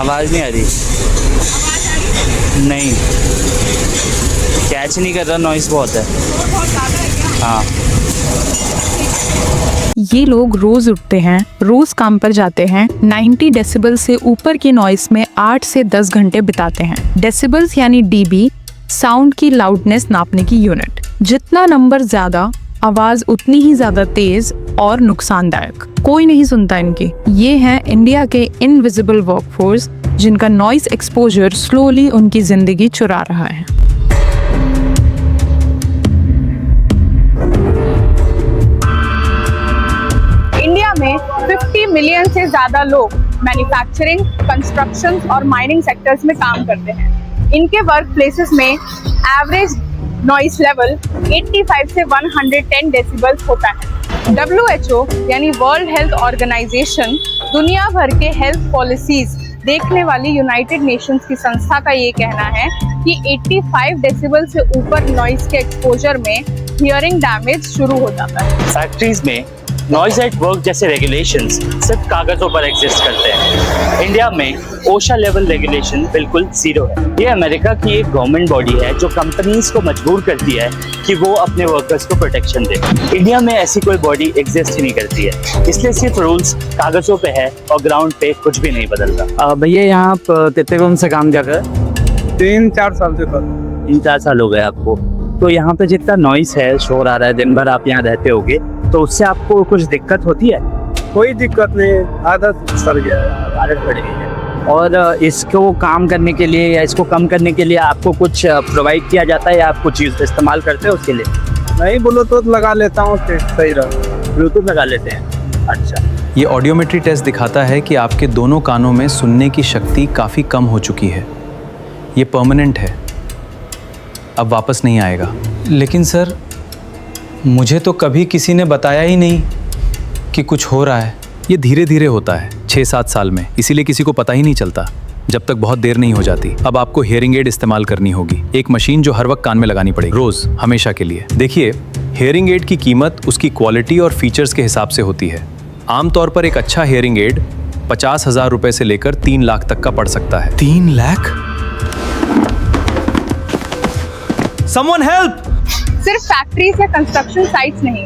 आवाज़ नहीं आ रही। नहीं, कैच नहीं कर रहा, नॉइस बहुत है। हाँ। ये लोग रोज उठते हैं, रोज काम पर जाते हैं, 90 डेसिबल से ऊपर की नॉइस में 8 से 10 घंटे बिताते हैं। डेसिबल्स यानी डीबी साउंड की लाउडनेस नापने की यूनिट। जितना नंबर ज्यादा, आवाज उतनी ही ज्यादा तेज और नुकसानदायक। कोई नहीं सुनता इनकी। ये हैं इंडिया के इनविजिबल वर्कफोर्स, जिनका नॉइस एक्सपोजर स्लोली उनकी जिंदगी चुरा रहा है। इंडिया में 50 मिलियन से ज्यादा लोग मैन्युफैक्चरिंग, कंस्ट्रक्शन और माइनिंग सेक्टर्स में काम करते हैं। इनके वर्क प्लेसेस में एवरेज नॉइस लेवल 85 से 110 डेसिबल्स होता है। WHO यानी वर्ल्ड हेल्थ ऑर्गेनाइजेशन दुनिया भर के हेल्थ पॉलिसीज देखने वाली यूनाइटेड नेशंस की संस्था का ये कहना है कि 85 डेसिबल से ऊपर नॉइस के एक्सपोजर में हियरिंग डैमेज शुरू हो जाता है। फैक्ट्रीज में नॉइज एट वर्क जैसे रेगुलेशंस सिर्फ कागजों पर एग्जिस्ट करते हैं। इंडिया में ओशा लेवल रेगुलेशन बिल्कुल जीरो है। ये अमेरिका की एक गवर्नमेंट बॉडी है जो कंपनीज को मजबूर करती है कि वो अपने वर्कर्स को प्रोटेक्शन दे। इंडिया में ऐसी कोई बॉडी एग्जिस्ट ही नहीं करती है, इसलिए सिर्फ रूल्स कागजों पे है और ग्राउंड पे कुछ भी नहीं बदलता। भैया यहाँ आप कितने कौन से काम कर रहे हैं? 3-4 साल से कर। 3-4 साल हो गए आपको। तो यहाँ पे जितना नॉइस है, शोर आ रहा है, दिन भर आप यहाँ रहते होगे, तो उससे आपको कुछ दिक्कत होती है? कोई दिक्कत नहीं, आदत सर गया है, आदत पड़ गई है। और इसको काम करने के लिए या इसको कम करने के लिए आपको कुछ प्रोवाइड किया जाता है या आप कुछ चीज़ इस्तेमाल करते हो उसके लिए? नहीं, ब्लूटूथ लगा लेता हूँ, सही रहा। ब्लूटूथ लगा लेते हैं, अच्छा। ये ऑडियोमेट्री टेस्ट दिखाता है कि आपके दोनों कानों में सुनने की शक्ति काफ़ी कम हो चुकी है। ये परमानेंट है, अब वापस नहीं आएगा। लेकिन सर, मुझे तो कभी किसी ने बताया ही नहीं कि कुछ हो रहा है। ये धीरे धीरे होता है, 6-7 साल में, इसीलिए किसी को पता ही नहीं चलता जब तक बहुत देर नहीं हो जाती। अब आपको हियरिंग एड इस्तेमाल करनी होगी, एक मशीन जो हर वक्त कान में लगानी पड़ेगी, रोज, हमेशा के लिए। देखिए, हियरिंग एड की कीमत उसकी क्वालिटी और फीचर्स के हिसाब से होती है। आमतौर पर एक अच्छा हियरिंग एड 50,000 रुपए से लेकर 3 लाख तक का पड़ सकता है। 3 लाख? Someone help! सिर्फ फैक्ट्रीज या कंस्ट्रक्शन साइट्स नहीं,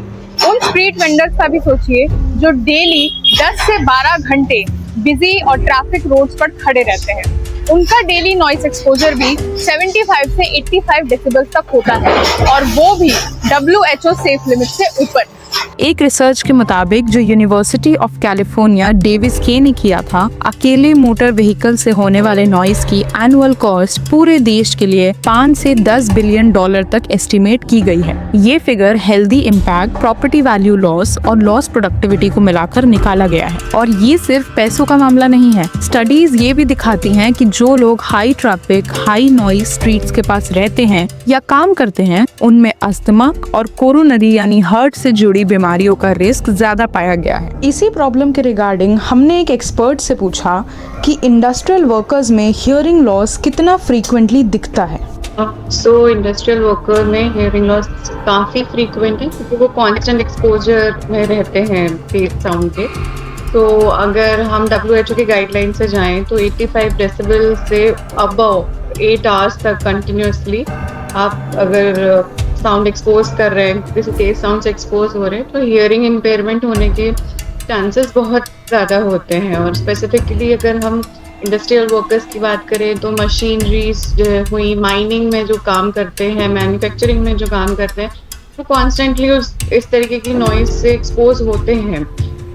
उन स्ट्रीट वेंडर्स का भी सोचिए जो डेली 10 से 12 घंटे बिजी और ट्रैफिक रोड्स पर खड़े रहते हैं। उनका डेली नॉइस एक्सपोजर भी 75 से 85 डेसिबल तक होता है, और वो भी WHO सेफ लिमिट से ऊपर। एक रिसर्च के मुताबिक जो यूनिवर्सिटी ऑफ कैलिफोर्निया डेविस के ने किया था, अकेले मोटर व्हीकल से होने वाले नॉइस की एनुअल कॉस्ट पूरे देश के लिए 5 से 10 बिलियन डॉलर तक एस्टिमेट की गई है। ये figure healthy impact, property value loss और लॉस प्रोडक्टिविटी को मिलाकर निकाला गया है। और ये सिर्फ पैसों का मामला नहीं है। स्टडीज ये भी दिखाती हैं कि जो लोग high traffic, high noise streets के पास रहते हैं या काम करते हैं, उनमें अस्थमा और कोरोनरी यानी हार्ट से जुड़ी बीमारियों का रिस्क ज्यादा पाया गया है। इसी प्रॉब्लम के रिगार्डिंग हमने एक एक्सपर्ट से पूछा कि इंडस्ट्रियल वर्कर्स में हियरिंग लॉस कितना फ्रीक्वेंटली दिखता है। सो इंडस्ट्रियल वर्कर में हियरिंग लॉस काफ़ी फ्रीक्वेंट है, क्योंकि वो कांस्टेंट एक्सपोजर में रहते हैं तेज साउंड के। तो अगर हम WHO की गाइडलाइन से जाएं तो 85 डेसिबल से अबव 8 आवर्स तक कंटिन्यूसली आप अगर साउंड एक्सपोज कर रहे हैं, किसी तेज साउंड से एक्सपोज हो रहे हैं, तो हियरिंग इम्पेयरमेंट होने के चांसेस बहुत ज़्यादा होते हैं। और स्पेसिफिकली अगर हम इंडस्ट्रियल वर्कर्स की बात करें तो मशीनरीज जो हुई, माइनिंग में जो काम करते हैं, मैन्युफैक्चरिंग में जो काम करते हैं, तो कॉन्स्टेंटली इस तरीके की नॉइस से एक्सपोज होते हैं।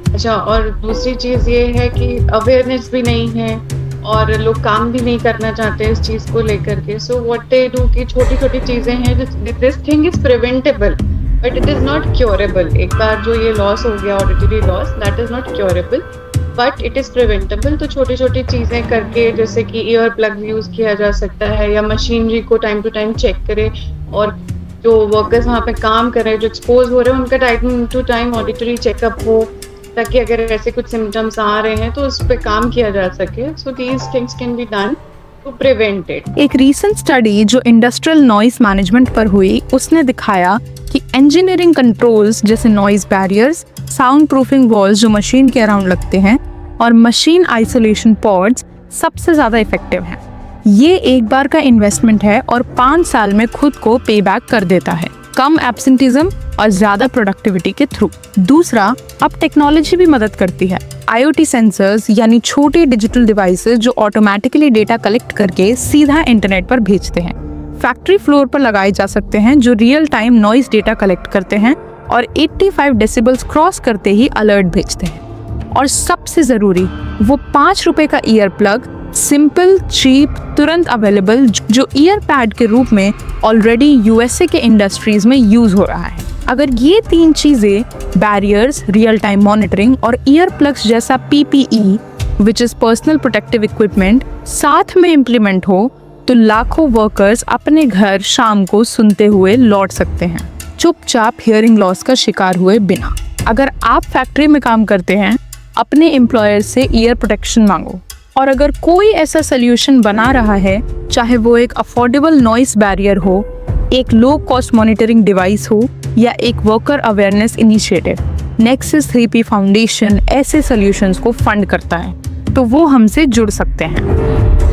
अच्छा, और दूसरी चीज़ ये है कि अवेयरनेस भी नहीं है और लोग काम भी नहीं करना चाहते इस चीज़ को लेकर के। सो व्हाट दे डू कि छोटी छोटी चीज़ें हैं, this thing is preventable but it is not curable. एक बार जो ये लॉस हो गया, auditory loss, that is not curable but it is preventable. तो छोटी छोटी चीज़ें करके, जैसे कि ईयर प्लग यूज़ किया जा सकता है, या मशीनरी को टाइम टू टाइम चेक करें, और जो वर्कर्स वहाँ पे काम कर रहे हैं, जो एक्सपोज हो रहे हैं, उनका time to time auditory checkup हो, ताकि अगर ऐसे कुछ सिम्टम्स आ रहे हैं तो उस पर काम किया जा सके। So these things can be done to prevent it. एक रीसेंट स्टडी जो इंडस्ट्रियल नॉइस मैनेजमेंट पर हुई, उसने दिखाया कि इंजीनियरिंग कंट्रोल्स जैसे noise barriers, sound proofing walls जो मशीन के अराउंड लगते हैं, और मशीन आइसोलेशन पॉड्स सबसे ज़्यादा इफेक्टिव हैं। ये एक बार का इन्वेस्टमेंट है और 5 साल में खुद को पे बैक कर देता है, कम एब्सेंटिज्म और ज़्यादा प्रोडक्टिविटी के थ्रू। दूसरा, अब टेक्नोलॉजी भी मदद करती है। IoT सेंसर्स यानी छोटे डिजिटल डिवाइसेस जो ऑटोमेटिकली डेटा कलेक्ट करके सीधा इंटरनेट पर भेजते हैं, फैक्ट्री फ्लोर पर लगाए जा सकते हैं, जो real time noise data collect करते हैं और 85 डेसिबल्स क्रॉस करते ही अलर्ट भेजते हैं। और सबसे ज़रूरी, वो 5 रुपए का ईयर प्लग, सिंपल, चीप, तुरंत अवेलेबल, जो ईयर पैड के रूप में ऑलरेडी USA के इंडस्ट्रीज में यूज हो रहा है। अगर ये 3 चीजें, बैरियर्स, रियल टाइम मॉनिटरिंग और ईयर प्लग्स जैसा PPE which is personal protective equipment साथ में इम्प्लीमेंट हो, तो लाखों वर्कर्स अपने घर शाम को सुनते हुए लौट सकते हैं, चुपचाप हियरिंग लॉस का शिकार हुए बिना। अगर आप फैक्ट्री में काम करते हैं, अपने एम्प्लॉयर से ईयर प्रोटेक्शन मांगो। और अगर कोई ऐसा सोल्यूशन बना रहा है, चाहे वो एक अफोर्डेबल नॉइस बैरियर हो, एक लो कॉस्ट मॉनिटरिंग डिवाइस हो या एक worker awareness initiative, nexus 3P foundation ऐसे सोल्यूशंस को फंड करता है, तो वो हमसे जुड़ सकते हैं।